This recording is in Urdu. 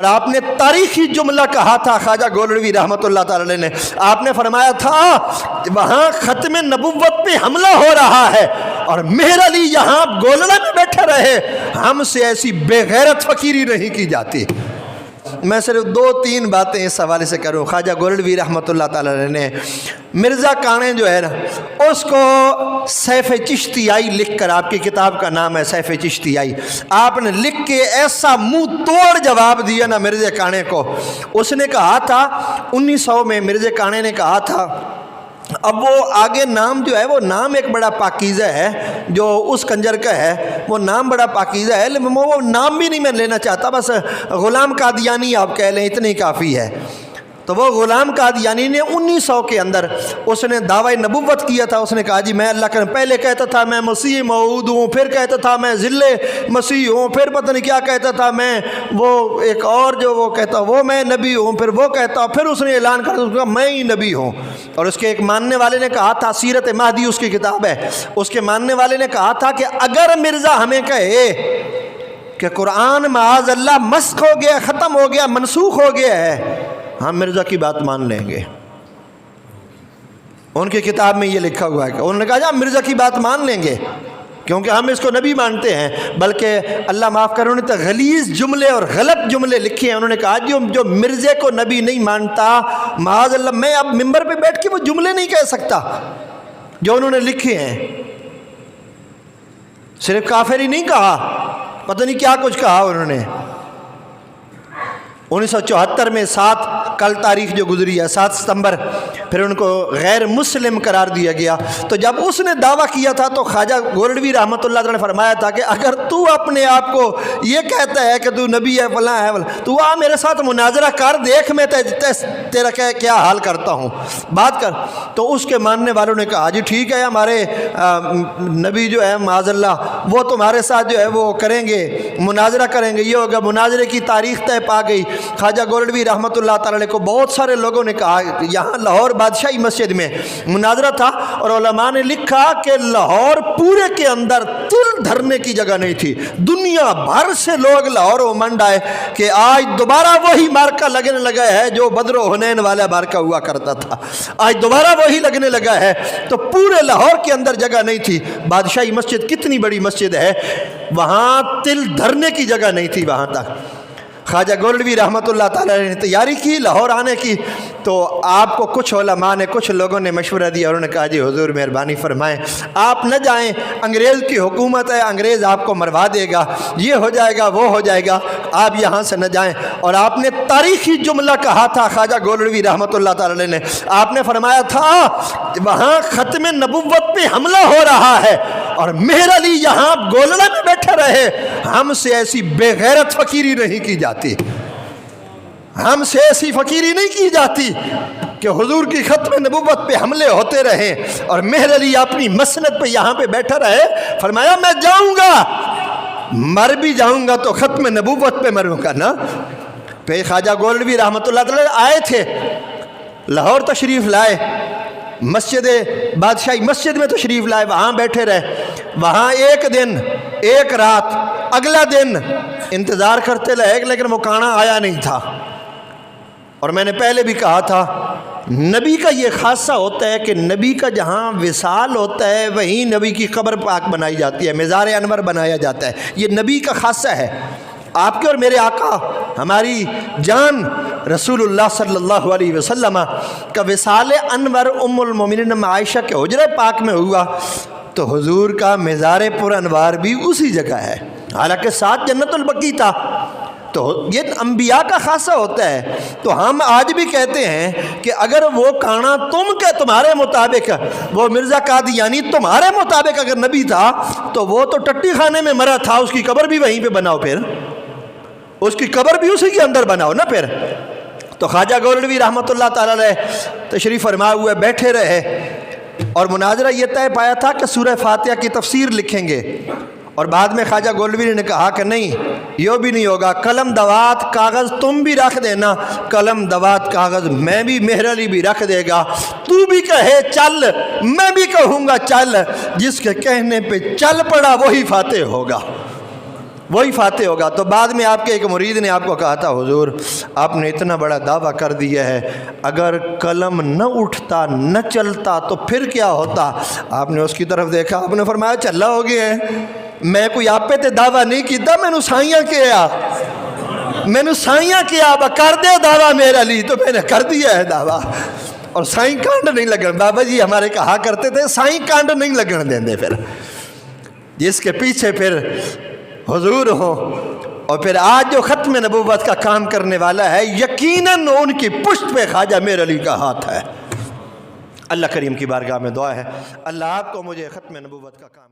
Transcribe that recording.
آپ نے تاریخی جملہ کہا تھا خواجہ گولڑوی رحمۃ اللہ تعالی نے، آپ نے فرمایا تھا وہاں ختم نبوت پہ حملہ ہو رہا ہے اور مہر علی یہاں گولڑا میں بیٹھے رہے، ہم سے ایسی بے غیرت فقیری نہیں کی جاتی۔ میں صرف 2-3 باتیں اس حوالے سے کروں۔ خواجہ گولڑوی رحمۃ اللہ تعالی نے مرزا کانے جو ہے نا اس کو سیف چشتیائی لکھ کر، آپ کی کتاب کا نام ہے سیف چشتیائی، آپ نے لکھ کے ایسا منہ توڑ جواب دیا نا مرزا کانے کو۔ اس نے کہا تھا 1900 میں مرزا کانے نے کہا تھا، اب وہ آگے نام جو ہے وہ نام ایک بڑا پاکیزہ ہے جو اس کنجر کا ہے، وہ نام بڑا پاکیزہ ہے، لیکن وہ نام بھی نہیں میں لینا چاہتا، بس غلام قادیانی آپ کہہ لیں اتنی کافی ہے۔ تو وہ غلام قادیانی نے 1900 کے اندر اس نے دعوی نبوت کیا تھا۔ اس نے کہا جی میں اللہ کا، پہلے کہتا تھا میں مسیح موعود ہوں، پھر کہتا تھا میں ذل مسیح ہوں، پھر پتہ نہیں کیا کہتا تھا میں وہ ایک اور جو وہ کہتا وہ میں نبی ہوں، پھر وہ کہتا، پھر اس نے اعلان کر میں ہی نبی ہوں۔ اور اس کے ایک ماننے والے نے کہا تھا، سیرت مہدی اس کی کتاب ہے، اس کے ماننے والے نے کہا تھا کہ اگر مرزا ہمیں کہے کہ قرآن معاذ اللہ مسخ ہو گیا، ختم ہو گیا، منسوخ ہو گیا ہے، ہم مرزا کی بات مان لیں گے۔ ان کی کتاب میں یہ لکھا ہوا ہے کہ انہوں نے کہا ہم مرزا کی بات مان لیں گے کیونکہ ہم اس کو نبی مانتے ہیں، بلکہ اللہ معاف کرے انہوں نے تو غلیظ جملے اور غلط جملے لکھے ہیں۔ انہوں نے کہا جو مرزے کو نبی نہیں مانتا، معاذ اللہ میں اب ممبر پہ بیٹھ کے وہ جملے نہیں کہہ سکتا جو انہوں نے لکھے ہیں۔ صرف کافر ہی نہیں کہا، پتہ نہیں کیا کچھ کہا انہوں نے۔ 1974 میں 7 کل تاریخ جو گزری ہے 7 ستمبر، پھر ان کو غیر مسلم قرار دیا گیا۔ تو جب اس نے دعویٰ کیا تھا تو خواجہ گولڑوی رحمۃ اللہ نے فرمایا تھا کہ اگر تو اپنے آپ کو یہ کہتا ہے کہ تو نبی ہے فلاں ہے تو آ میرے ساتھ مناظرہ کر، دیکھ میں تیرا کیا حال کرتا ہوں، بات کر۔ تو اس کے ماننے والوں نے کہا جی ٹھیک ہے، ہمارے نبی جو ہے معاذ اللہ وہ تمہارے ساتھ جو ہے وہ کریں گے، مناظرہ کریں گے، یہ ہوگا۔ مناظرے کی تاریخ طے پا گئی۔ خواجہ گولڑوی رحمۃ اللہ تعالی کو بہت سارے لوگوں نے کہا، یہاں لاہور بادشاہی مسجد میں مناظرہ تھا اور علماء نے لکھا کہ لاہور پورے کے اندر تل دھرنے کی جگہ نہیں تھی، دنیا بھر سے لوگ لاہور امنڈ آئے کہ آج دوبارہ وہی مارکا لگنے لگا ہے جو بدر و حنین والا مارکا ہوا کرتا تھا، آج دوبارہ وہی لگنے لگا ہے۔ تو پورے لاہور کے اندر جگہ نہیں تھی۔ بادشاہی مسجد کتنی بڑی مسجد ہے، وہاں تل دھرنے کی جگہ نہیں تھی وہاں تک۔ خواجہ گولڑوی رحمۃ اللہ تعالی نے تیاری کی لاہور آنے کی، تو آپ کو کچھ علماء نے، کچھ لوگوں نے مشورہ دیا، انہوں نے کہا جی حضور مہربانی فرمائیں آپ نہ جائیں، انگریز کی حکومت ہے، انگریز آپ کو مروا دے گا، یہ ہو جائے گا وہ ہو جائے گا، آپ یہاں سے نہ جائیں۔ اور آپ نے تاریخی جملہ کہا تھا خواجہ گولڑوی رحمۃ اللہ تعالی نے، آپ نے فرمایا تھا وہاں ختم نبوت پہ حملہ ہو رہا ہے اور مہر علی یہاں گولڑا میں بیٹھے رہے، ہم سے ایسی بے غیرت فقیری نہیں کی جاتی، ہم سے ایسی فقیری نہیں کی جاتی کہ حضور کی ختم نبوت پہ حملے ہوتے رہے اور مہر علی اپنی مسند پہ یہاں پہ بیٹھا رہے۔ فرمایا میں جاؤں گا، مر بھی جاؤں گا تو ختم نبوت پہ مروں گا نا۔ پھر خواجہ گولڑوی رحمۃ اللہ تعالی آئے تھے، لاہور تشریف لائے، مسجد بادشاہی مسجد میں تشریف لائے، وہاں بیٹھے رہے، وہاں ایک دن ایک رات، اگلا دن انتظار کرتے رہے لیکن وہ کانا آیا نہیں تھا۔ اور میں نے پہلے بھی کہا تھا نبی کا یہ خاصہ ہوتا ہے کہ نبی کا جہاں وصال ہوتا ہے وہیں نبی کی قبر پاک بنائی جاتی ہے، مزار انور بنایا جاتا ہے، یہ نبی کا خاصہ ہے۔ آپ کے اور میرے آقا ہماری جان رسول اللہ صلی اللہ علیہ وسلم کا وصال انور ام المومنین عائشہ کے حجرہ پاک میں ہوا، تو حضور کا مزار پر انوار بھی اسی جگہ ہے، حالانکہ ساتھ جنت البقیع تھا۔ تو یہ انبیاء کا خاصہ ہوتا ہے۔ تو ہم آج بھی کہتے ہیں کہ اگر وہ کانا تمہارے مطابق، وہ مرزا قادیانی تمہارے مطابق اگر نبی تھا تو وہ تو ٹٹی خانے میں مرا تھا، اس کی قبر بھی وہیں پہ بناؤ، پھر اس کی قبر بھی اسی کے اندر بناؤ نا پھر۔ تو خواجہ گولڑوی رحمۃ اللہ تعالی علیہ تشریف فرما ہوئے بیٹھے رہے اور مناظرہ یہ طے پایا تھا کہ سورہ فاتحہ کی تفسیر لکھیں گے، اور بعد میں خواجہ گولڑوی نے کہا کہ نہیں یہ بھی نہیں ہوگا، قلم دوات کاغذ تم بھی رکھ دینا، قلم دوات کاغذ میں بھی، مہر علی بھی رکھ دے گا، تو بھی کہے چل میں بھی کہوں گا چل، جس کے کہنے پہ چل پڑا وہی فاتح ہوگا، وہی فاتح ہوگا۔ تو بعد میں آپ کے ایک مرید نے آپ کو کہا تھا حضور آپ نے اتنا بڑا دعویٰ کر دیا ہے، اگر قلم نہ اٹھتا نہ چلتا تو پھر کیا ہوتا؟ آپ نے اس کی طرف دیکھا، آپ نے فرمایا چلا ہو گیا ہے، میں کوئی آپ پہ تے دعویٰ نہیں کیتا، میں نے سائیاں کیا، میں نے سائیاں کیا، کر دے دعویٰ میرے لیے، تو میں نے کر دیا ہے دعویٰ۔ اور سائیں کانڈ نہیں لگن، بابا جی ہمارے کہا کرتے تھے سائیں کانڈ نہیں لگن دیں دے، پھر جس کے پیچھے پھر حضور ہوں اور پھر آج جو ختم نبوت کا کام کرنے والا ہے، یقیناً ان کی پشت پہ خواجہ میر علی کا ہاتھ ہے۔ اللہ کریم کی بارگاہ میں دعا ہے اللہ آپ کو مجھے ختم نبوت کا کام